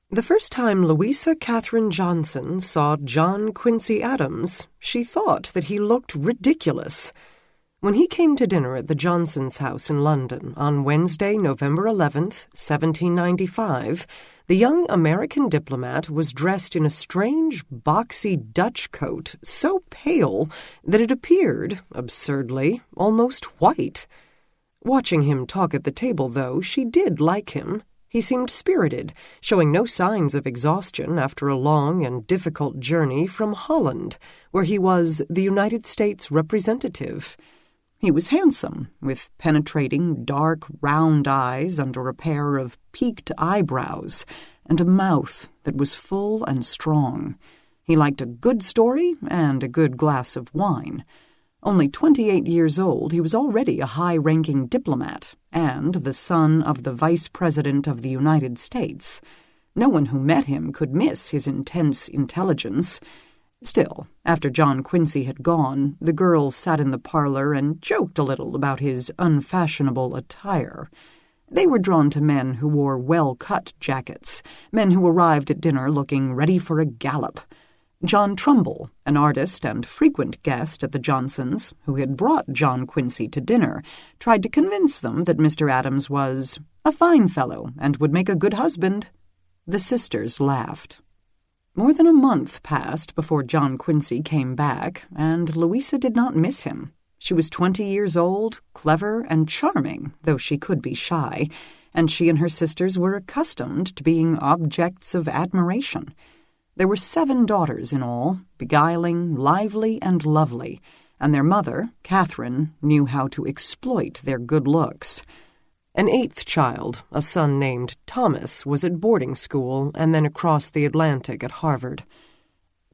The first time Louisa Catherine Johnson saw John Quincy Adams, she thought that he looked ridiculous. When he came to dinner at the Johnsons' house in London on Wednesday, November 11th, 1795, the young American diplomat was dressed in a strange, boxy Dutch coat so pale that it appeared, absurdly, almost white. Watching him talk at the table, though, she did like him. He seemed spirited, showing no signs of exhaustion after a long and difficult journey from Holland, where he was the United States representative. He was handsome, with penetrating, dark, round eyes under a pair of peaked eyebrows, and a mouth that was full and strong. He liked a good story and a good glass of wine. Only 28 years old, he was already a high-ranking diplomat and the son of the Vice President of the United States. No one who met him could miss his intense intelligence. Still, after John Quincy had gone, the girls sat in the parlor and joked a little about his unfashionable attire. They were drawn to men who wore well-cut jackets, men who arrived at dinner looking ready for a gallop. John Trumbull, an artist and frequent guest at the Johnsons, who had brought John Quincy to dinner, tried to convince them that Mr. Adams was a fine fellow and would make a good husband. The sisters laughed. More than a month passed before John Quincy came back, and Louisa did not miss him. She was 20 years old, clever and charming, though she could be shy, and she and her sisters were accustomed to being objects of admiration. There were 7 daughters in all, beguiling, lively, and lovely, and their mother, Catherine, knew how to exploit their good looks. An 8th child, a son named Thomas, was at boarding school and then across the Atlantic at Harvard.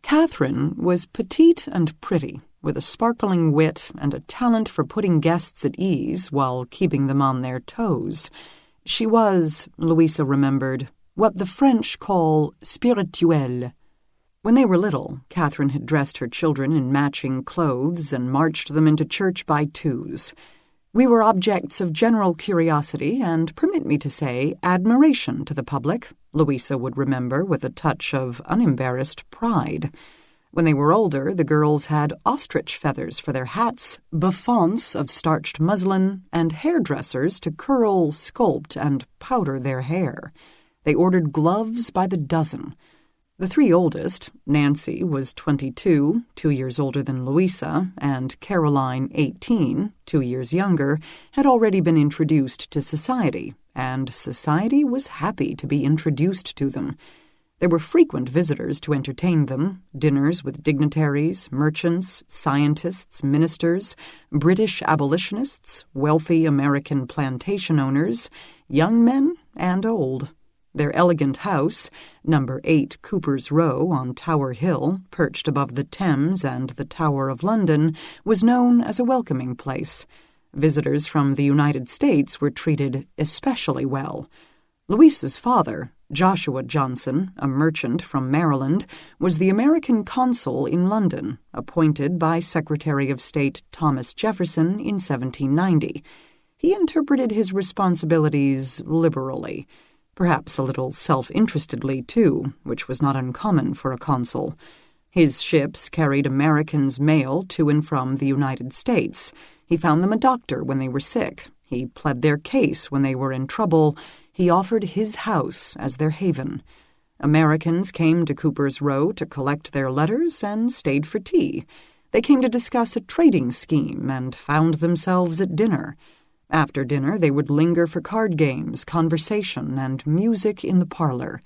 Catherine was petite and pretty, with a sparkling wit and a talent for putting guests at ease while keeping them on their toes. She was, Louisa remembered, what the French call spirituelle. When they were little, Catherine had dressed her children in matching clothes and marched them into church by twos. We were objects of general curiosity and, permit me to say, admiration to the public, Louisa would remember with a touch of unembarrassed pride. When they were older, the girls had ostrich feathers for their hats, bouffants of starched muslin, and hairdressers to curl, sculpt, and powder their hair. They ordered gloves by the dozen. The 3 oldest, Nancy was 22, 2 years older than Louisa, and Caroline, 18, 2 years younger, had already been introduced to society, and society was happy to be introduced to them. There were frequent visitors to entertain them, dinners with dignitaries, merchants, scientists, ministers, British abolitionists, wealthy American plantation owners, young men and old. Their elegant house, number 8 Cooper's Row on Tower Hill, perched above the Thames and the Tower of London, was known as a welcoming place. Visitors from the United States were treated especially well. Louisa's father, Joshua Johnson, a merchant from Maryland, was the American consul in London, appointed by Secretary of State Thomas Jefferson in 1790. He interpreted his responsibilities liberally. Perhaps a little self-interestedly, too, which was not uncommon for a consul. His ships carried Americans' mail to and from the United States. He found them a doctor when they were sick. He pled their case when they were in trouble. He offered his house as their haven. Americans came to Cooper's Row to collect their letters and stayed for tea. They came to discuss a trading scheme and found themselves at dinner. After dinner, they would linger for card games, conversation, and music in the parlor.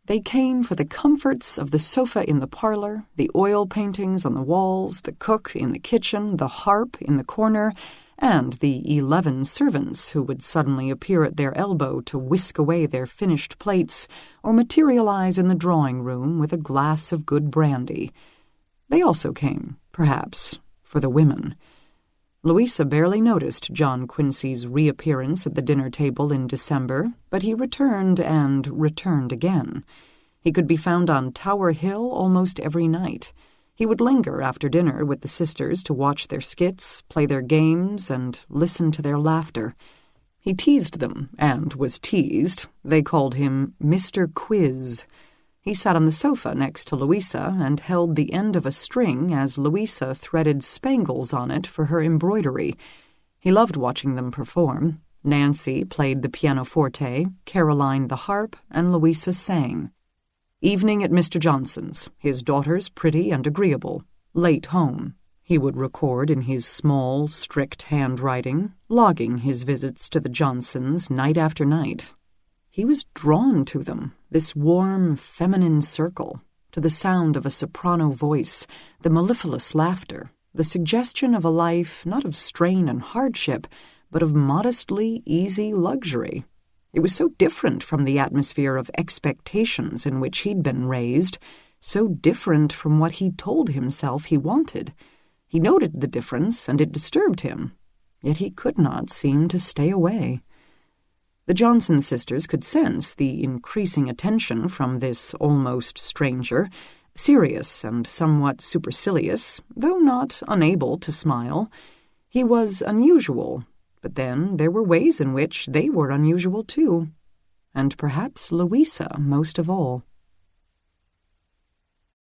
They came for the comforts of the sofa in the parlor, the oil paintings on the walls, the cook in the kitchen, the harp in the corner, and the 11 servants who would suddenly appear at their elbow to whisk away their finished plates or materialize in the drawing-room with a glass of good brandy. They also came, perhaps, for the women. Louisa barely noticed John Quincy's reappearance at the dinner table in December, but he returned and returned again. He could be found on Tower Hill almost every night. He would linger after dinner with the sisters to watch their skits, play their games, and listen to their laughter. He teased them, and was teased. They called him Mr. Quiz. He sat on the sofa next to Louisa and held the end of a string as Louisa threaded spangles on it for her embroidery. He loved watching them perform. Nancy played the pianoforte, Caroline the harp, and Louisa sang. Evening at Mr. Johnson's, his daughters pretty and agreeable. Late home. He would record in his small, strict handwriting, logging his visits to the Johnsons night after night. He was drawn to them, this warm, feminine circle, to the sound of a soprano voice, the mellifluous laughter, the suggestion of a life not of strain and hardship, but of modestly easy luxury. It was so different from the atmosphere of expectations in which he'd been raised, so different from what he'd told himself he wanted. He noted the difference, and it disturbed him, yet he could not seem to stay away. The Johnson sisters could sense the increasing attention from this almost stranger, serious and somewhat supercilious, though not unable to smile. He was unusual, but then there were ways in which they were unusual too, and perhaps Louisa most of all.